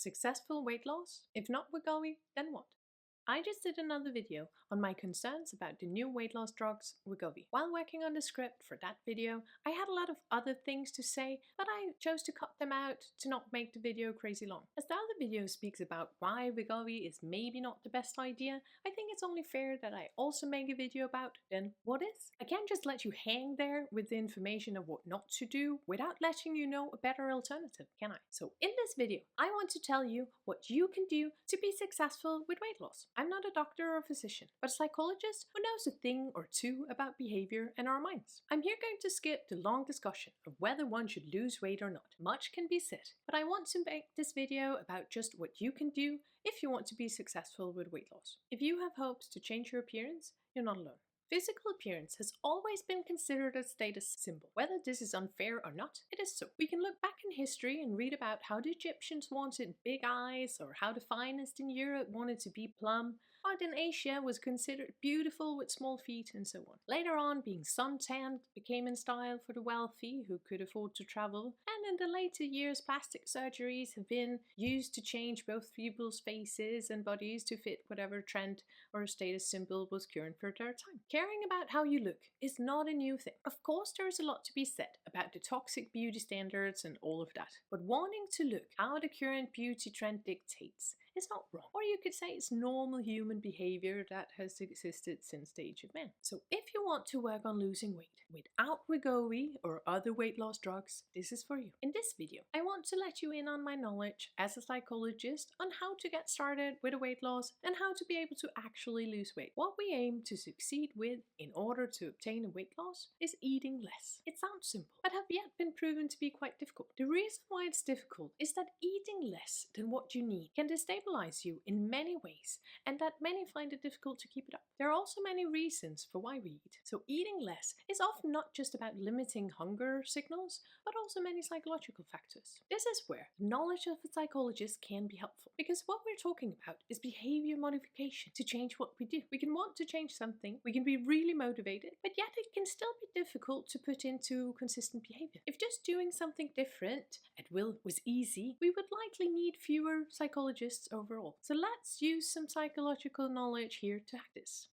Successful weight loss? If not Wegovy, then what? I just did another video on my concerns about the new weight loss drugs Wegovy. While working on the script for that video, I had a lot of other things to say, but I chose to cut them out to not make the video crazy long. As the other video speaks about why Wegovy is maybe not the best idea, I think it's only fair that I also make a video about then what is. I can't just let you hang there with the information of what not to do without letting you know a better alternative, can I? So in this video, I want to tell you what you can do to be successful with weight loss. I'm not a doctor or a physician, but a psychologist who knows a thing or two about behavior and our minds. I'm here going to skip the long discussion of whether one should lose weight or not. Much can be said, but I want to make this video about just what you can do if you want to be successful with weight loss. If you have hopes to change your appearance, you're not alone. Physical appearance has always been considered a status symbol. Whether this is unfair or not, it is so. We can look back in history and read about how the Egyptians wanted big eyes, or how the finest in Europe wanted to be plump, but in Asia was considered beautiful with small feet, and so on. Later on, being suntanned became in style for the wealthy who could afford to travel, and in the later years, plastic surgeries have been used to change both people's faces and bodies to fit whatever trend or status symbol was current for their time. Caring about how you look is not a new thing. Of course, there is a lot to be said about the toxic beauty standards and all of that, but wanting to look how the current beauty trend dictates is not wrong. Or you could say it's normal human behavior that has existed since the age of man. So if you want to work on losing weight without Wegovy or other weight loss drugs, this is for you. In this video, I want to let you in on my knowledge as a psychologist on how to get started with a weight loss and how to be able to actually lose weight. What we aim to succeed with in order to obtain a weight loss is eating less. It sounds simple, but have yet been proven to be quite difficult. The reason why it's difficult is that eating less than what you need can destabilize you in many ways, and that many find it difficult to keep it up. There are also many reasons for why we eat. So eating less is often not just about limiting hunger signals, but also many psychological factors. This is where the knowledge of a psychologist can be helpful, because what we're talking about is behavior modification to change what we do. We can want to change something, we can be really motivated, but yet it can still be difficult to put into consistent behavior. If just doing something different at will was easy, we would likely need fewer psychologists overall. So let's use some psychological knowledge here to hack this.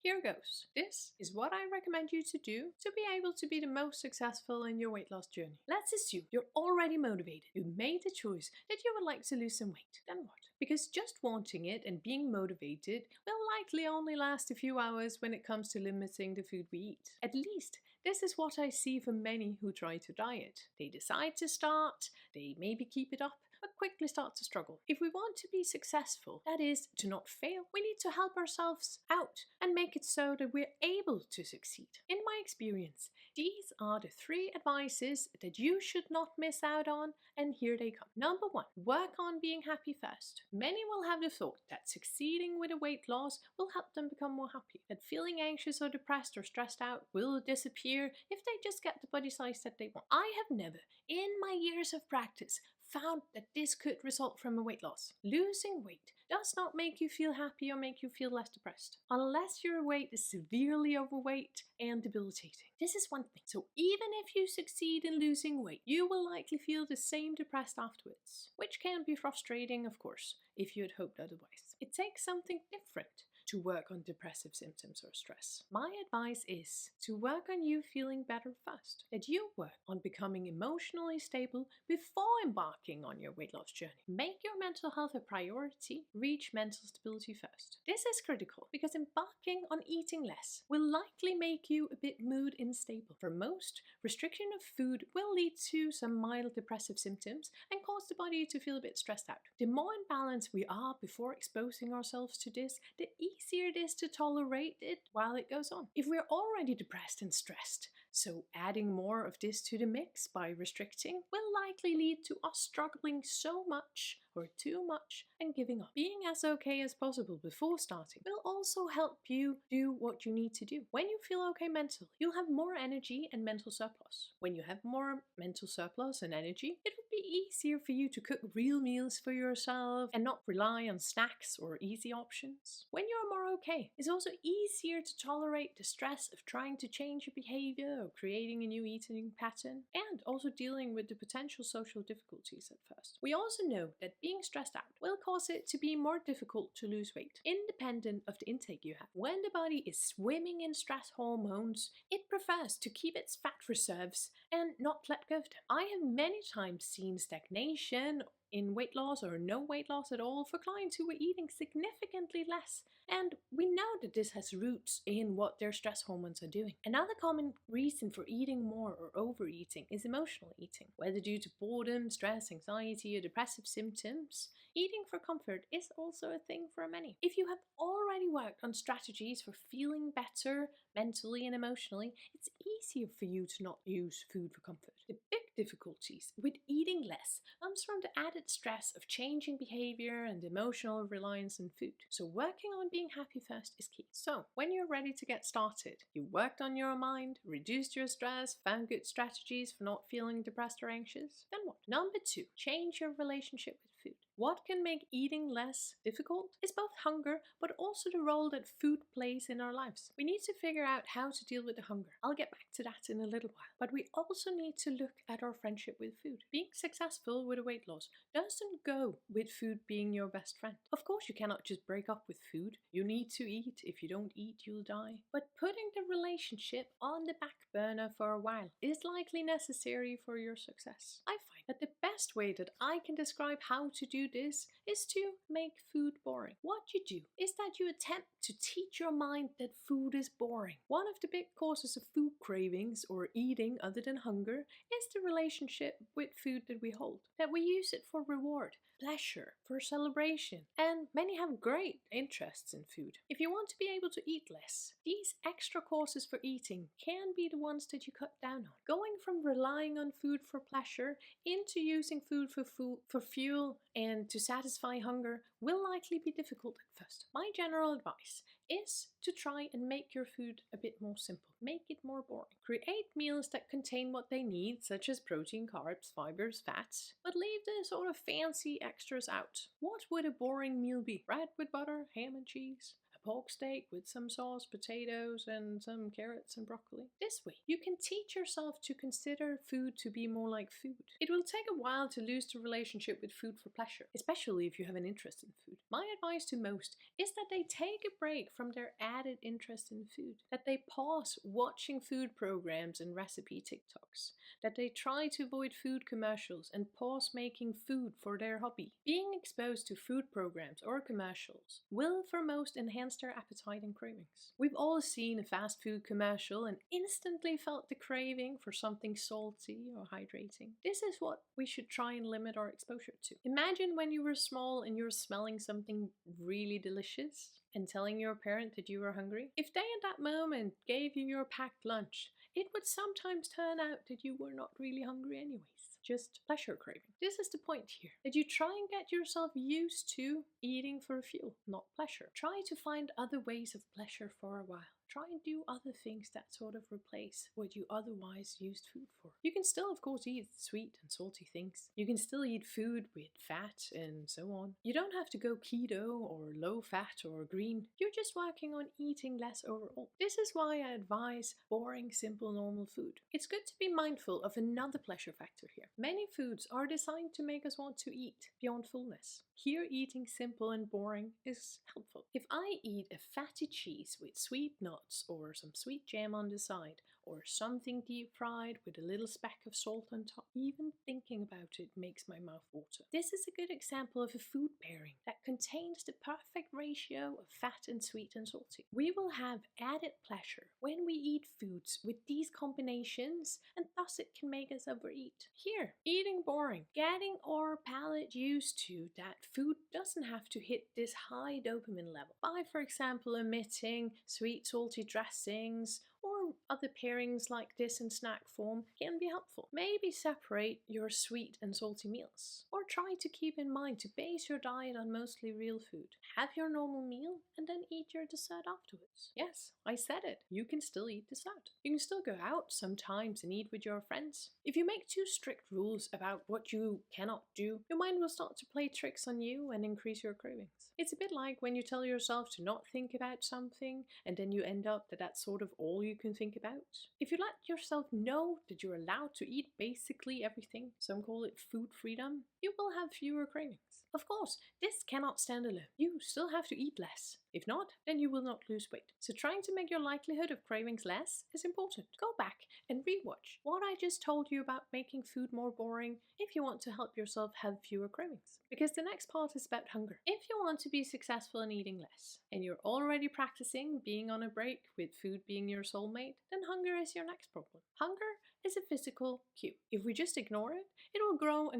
Here goes. This is what I recommend you to do to be able to be the most successful in your weight loss journey. Let's assume you're already motivated. You made the choice that you would like to lose some weight. Then what? Because just wanting it and being motivated will likely only last a few hours when it comes to limiting the food we eat. At least this is what I see for many who try to diet. They decide to start, they maybe keep it up, but quickly start to struggle. If we want to be successful, that is, to not fail, we need to help ourselves out and make it so that we're able to succeed. In my experience, these are the 3 advices that you should not miss out on, and here they come. Number 1, work on being happy first. Many will have the thought that succeeding with a weight loss will help them become more happy, that feeling anxious or depressed or stressed out will disappear if they just get the body size that they want. I have never, in my years of practice, found that this could result from a weight loss. Losing weight does not make you feel happy or make you feel less depressed, unless your weight is severely overweight and debilitating. This is one thing. So even if you succeed in losing weight, you will likely feel the same depressed afterwards, which can be frustrating, of course, if you had hoped otherwise. It takes something different to work on depressive symptoms or stress. My advice is to work on you feeling better first, that you work on becoming emotionally stable before embarking on your weight loss journey. Make your mental health a priority, reach mental stability first. This is critical because embarking on eating less will likely make you a bit mood unstable. For most, restriction of food will lead to some mild depressive symptoms and cause the body to feel a bit stressed out. The more in balance we are before exposing ourselves to this, the easier it is to tolerate it while it goes on. If we're already depressed and stressed, so adding more of this to the mix by restricting will likely lead to us struggling so much or too much and giving up. Being as okay as possible before starting will also help you do what you need to do. When you feel okay mentally, you'll have more energy and mental surplus. When you have more mental surplus and energy, it will be easier for you to cook real meals for yourself and not rely on snacks or easy options. When you're more okay, it's also easier to tolerate the stress of trying to change your behavior or creating a new eating pattern, and also dealing with the potential social difficulties at first. We also know that being stressed out will cause it to be more difficult to lose weight, independent of the intake you have. When the body is swimming in stress hormones, it prefers to keep its fat reserves and not let go of them. I have many times seen stagnation in weight loss or no weight loss at all for clients who were eating significantly less. And we know that this has roots in what their stress hormones are doing. Another common reason for eating more or overeating is emotional eating. Whether due to boredom, stress, anxiety, or depressive symptoms, eating for comfort is also a thing for many. If you have already worked on strategies for feeling better mentally and emotionally, it's easier for you to not use food for comfort. The big difficulties with eating less comes from the added stress of changing behavior and emotional reliance on food. So working on being happy first is key. So when you're ready to get started, you worked on your mind, reduced your stress, found good strategies for not feeling depressed or anxious, then what? Number 2, change your relationship with food. What can make eating less difficult is both hunger, but also the role that food plays in our lives. We need to figure out how to deal with the hunger. I'll get back to that in a little while. But we also need to look at our friendship with food. Being successful with a weight loss doesn't go with food being your best friend. Of course, you cannot just break up with food. You need to eat. If you don't eat, you'll die. But putting the relationship on the back burner for a while is likely necessary for your success. I find that the best way that I can describe how to do this is to make food boring. What you do is that you attempt to teach your mind that food is boring. One of the big causes of food cravings or eating other than hunger is the relationship with food that we hold. That we use it for reward, pleasure, for celebration, and many have great interests in food. If you want to be able to eat less, these extra causes for eating can be the ones that you cut down on. Going from relying on food for pleasure into using food for fuel and to satisfy hunger will likely be difficult at first. My general advice is to try and make your food a bit more simple. Make it more boring. Create meals that contain what they need, such as protein, carbs, fibers, fats, but leave the sort of fancy extras out. What would a boring meal be? Bread with butter, ham and cheese? Pork steak with some sauce, potatoes, and some carrots and broccoli. This way, you can teach yourself to consider food to be more like food. It will take a while to lose the relationship with food for pleasure, especially if you have an interest in food. My advice to most is that they take a break from their added interest in food, that they pause watching food programs and recipe TikToks, that they try to avoid food commercials and pause making food for their hobby. Being exposed to food programs or commercials will for most enhance their appetite and cravings. We've all seen a fast food commercial and instantly felt the craving for something salty or hydrating. This is what we should try and limit our exposure to. Imagine when you were small and you were smelling something really delicious and telling your parent that you were hungry. If they at that moment gave you your packed lunch, it would sometimes turn out that you were not really hungry anyways. Just pleasure craving. This is the point here, that you try and get yourself used to eating for fuel, not pleasure. Try to find other ways of pleasure for a while. Try and do other things that sort of replace what you otherwise used food for. You can still, of course, eat sweet and salty things. You can still eat food with fat and so on. You don't have to go keto or low fat or green. You're just working on eating less overall. This is why I advise boring, simple, normal food. It's good to be mindful of another pleasure factor here. Many foods are designed to make us want to eat beyond fullness. Here, eating simple and boring is helpful. If I eat a fatty cheese with sweet nuts or some sweet jam on the side, or something deep fried with a little speck of salt on top, even thinking about it makes my mouth water. This is a good example of a food pairing that contains the perfect ratio of fat and sweet and salty. We will have added pleasure when we eat foods with these combinations, and thus it can make us overeat. Here, eating boring, getting our palate used to that food doesn't have to hit this high dopamine level by, for example, omitting sweet salty dressings or other pairings like this in snack form can be helpful. Maybe separate your sweet and salty meals, or try to keep in mind to base your diet on mostly real food. Have your normal meal and then eat your dessert afterwards. Yes, I said it. You can still eat dessert. You can still go out sometimes and eat with your friends. If you make too strict rules about what you cannot do, your mind will start to play tricks on you and increase your cravings. It's a bit like when you tell yourself to not think about something and then you end up that that's sort of all you can think about. If you let yourself know that you're allowed to eat basically everything, some call it food freedom, you will have fewer cravings. Of course, this cannot stand alone. You still have to eat less. If not, then you will not lose weight. So trying to make your likelihood of cravings less is important. Go back and rewatch what I just told you about making food more boring if you want to help yourself have fewer cravings. Because the next part is about hunger. If you want to be successful in eating less, and you're already practicing being on a break with food being your soulmate, then hunger is your next problem. Hunger is a physical cue. If we just ignore it, it will grow,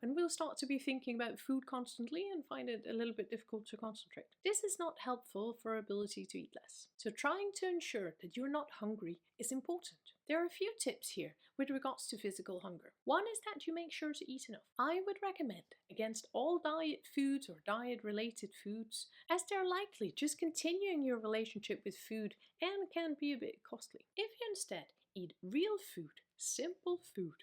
and we'll start to be thinking about food constantly and find it a little bit difficult to concentrate. This is not helpful for our ability to eat less. So trying to ensure that you're not hungry is important. There are a few tips here with regards to physical hunger. One is that you make sure to eat enough. I would recommend against all diet foods or diet related foods, as they're likely just continuing your relationship with food and can be a bit costly. If you instead eat real food, simple food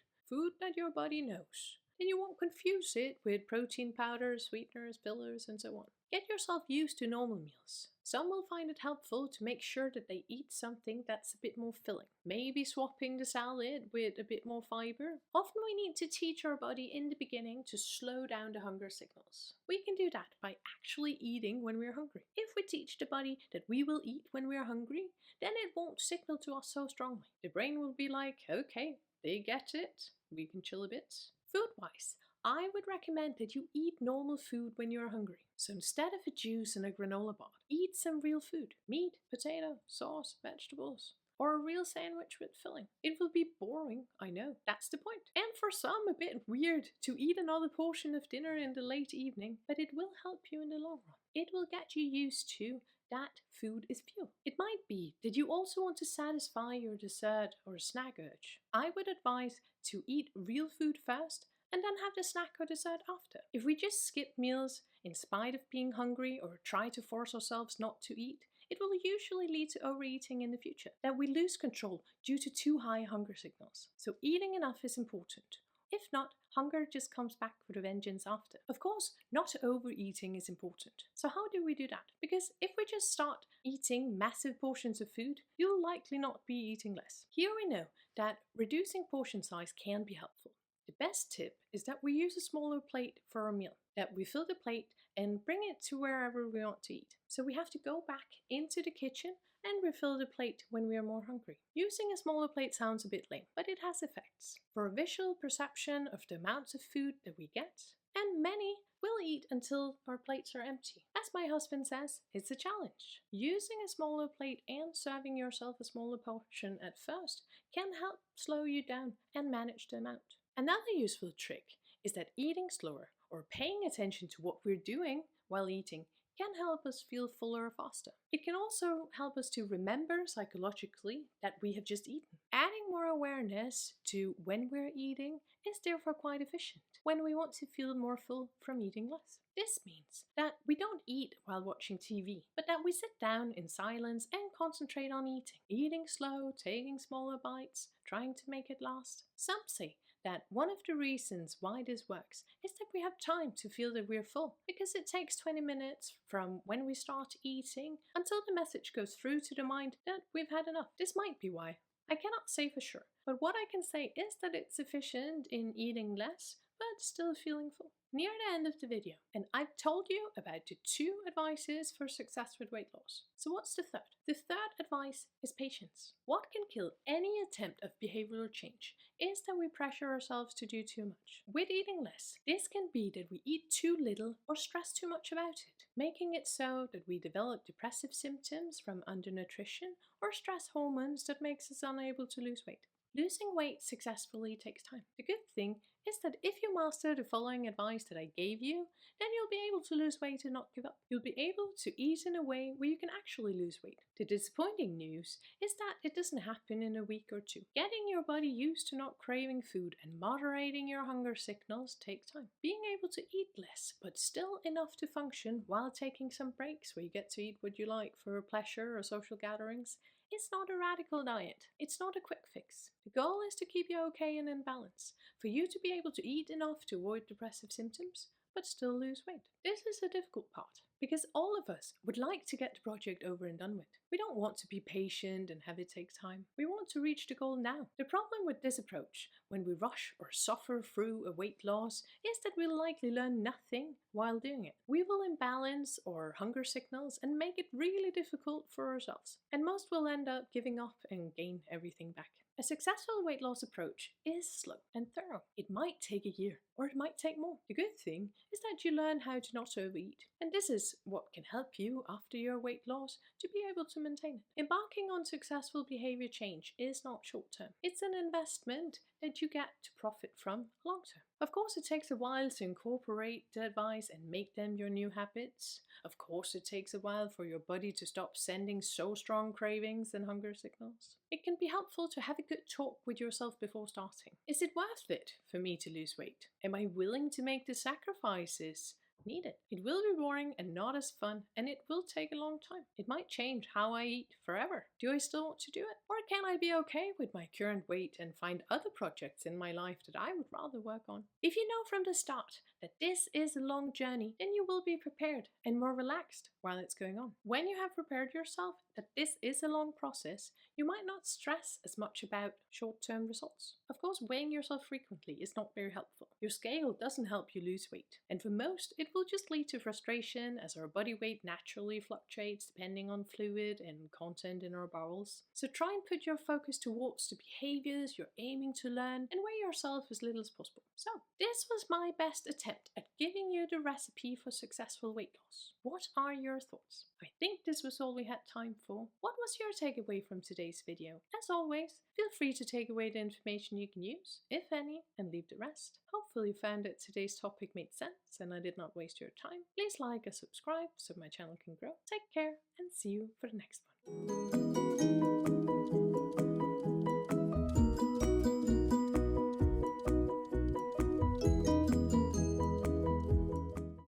that your body knows, then you won't confuse it with protein powders, sweeteners, fillers, and so on. Get yourself used to normal meals. Some will find it helpful to make sure that they eat something that's a bit more filling. Maybe swapping the salad with a bit more fiber. Often we need to teach our body in the beginning to slow down the hunger signals. We can do that by actually eating when we're hungry. If we teach the body that we will eat when we're hungry, then it won't signal to us so strongly. The brain will be like, okay, they get it, we can chill a bit. Food-wise, I would recommend that you eat normal food when you're hungry. So instead of a juice and a granola bar, eat some real food. Meat, potato, sauce, vegetables, or a real sandwich with filling. It will be boring, I know, that's the point. And for some, a bit weird to eat another portion of dinner in the late evening, but it will help you in the long run. It will get you used to that food is fuel. It might be that you also want to satisfy your dessert or snack urge. I would advise to eat real food first and then have the snack or dessert after. If we just skip meals in spite of being hungry or try to force ourselves not to eat, it will usually lead to overeating in the future, that we lose control due to too high hunger signals. So eating enough is important. If not, hunger just comes back with a vengeance after. Of course, not overeating is important. So how do we do that? Because if we just start eating massive portions of food, you'll likely not be eating less. Here we know that reducing portion size can be helpful. The best tip is that we use a smaller plate for a meal, that we fill the plate and bring it to wherever we want to eat. So we have to go back into the kitchen and refill the plate when we are more hungry. Using a smaller plate sounds a bit lame, but it has effects. For a visual perception of the amounts of food that we get, and many will eat until our plates are empty. As my husband says, it's a challenge. Using a smaller plate and serving yourself a smaller portion at first can help slow you down and manage the amount. Another useful trick is that eating slower or paying attention to what we're doing while eating can help us feel fuller faster. It can also help us to remember psychologically that we have just eaten. Adding more awareness to when we're eating is therefore quite efficient when we want to feel more full from eating less. This means that we don't eat while watching TV, but that we sit down in silence and concentrate on eating. Eating slow, taking smaller bites, trying to make it last. Some say that one of the reasons why this works is that we have time to feel that we're full, because it takes 20 minutes from when we start eating until the message goes through to the mind that we've had enough. This might be why. I cannot say for sure, but what I can say is that it's efficient in eating less but still feeling full. Near the end of the video, and I've told you about the 2 advices for success with weight loss. So what's the third? The third advice is patience. What can kill any attempt of behavioral change is that we pressure ourselves to do too much. With eating less, this can be that we eat too little or stress too much about it, making it so that we develop depressive symptoms from undernutrition or stress hormones that makes us unable to lose weight. Losing weight successfully takes time. The good thing is that if you master the following advice that I gave you, then you'll be able to lose weight and not give up. You'll be able to eat in a way where you can actually lose weight. The disappointing news is that it doesn't happen in a week or 2. Getting your body used to not craving food and moderating your hunger signals take time. Being able to eat less, but still enough to function while taking some breaks where you get to eat what you like for pleasure or social gatherings, it's not a radical diet. It's not a quick fix. The goal is to keep you okay and in balance, for you to be able to eat enough to avoid depressive symptoms, but still lose weight. This is a difficult part because all of us would like to get the project over and done with. We don't want to be patient and have it take time. We want to reach the goal now. The problem with this approach, when we rush or suffer through a weight loss, is that we'll likely learn nothing while doing it. We will imbalance our hunger signals and make it really difficult for ourselves. And most will end up giving up and gain everything back. A successful weight loss approach is slow and thorough. It might take a year, or it might take more. The good thing is that you learn how to not overeat, and this is what can help you after your weight loss to be able to maintain it. Embarking on successful behavior change is not short term. It's an investment that you get to profit from long term. Of course, it takes a while to incorporate the advice and make them your new habits. Of course, it takes a while for your body to stop sending so strong cravings and hunger signals. It can be helpful to have a good talk with yourself before starting. Is it worth it for me to lose weight? Am I willing to make the sacrifices needed? It will be boring and not as fun, and it will take a long time. It might change how I eat forever. Do I still want to do it? Or can I be okay with my current weight and find other projects in my life that I would rather work on? If you know from the start that this is a long journey, then you will be prepared and more relaxed while it's going on. When you have prepared yourself that this is a long process, you might not stress as much about short-term results. Of course, weighing yourself frequently is not very helpful. Your scale doesn't help you lose weight, and for most, it will just lead to frustration as our body weight naturally fluctuates depending on fluid and content in our bowels. So try and put your focus towards the behaviors you're aiming to learn and weigh yourself as little as possible. So, this was my best attempt at giving you the recipe for successful weight loss. What are your thoughts? I think this was all we had time for. What was your takeaway from today's video? As always, feel free to take away the information you can use, if any, and leave the rest. Hopefully you found that today's topic made sense and I did not waste your time. Please like and subscribe so my channel can grow. Take care and see you for the next one.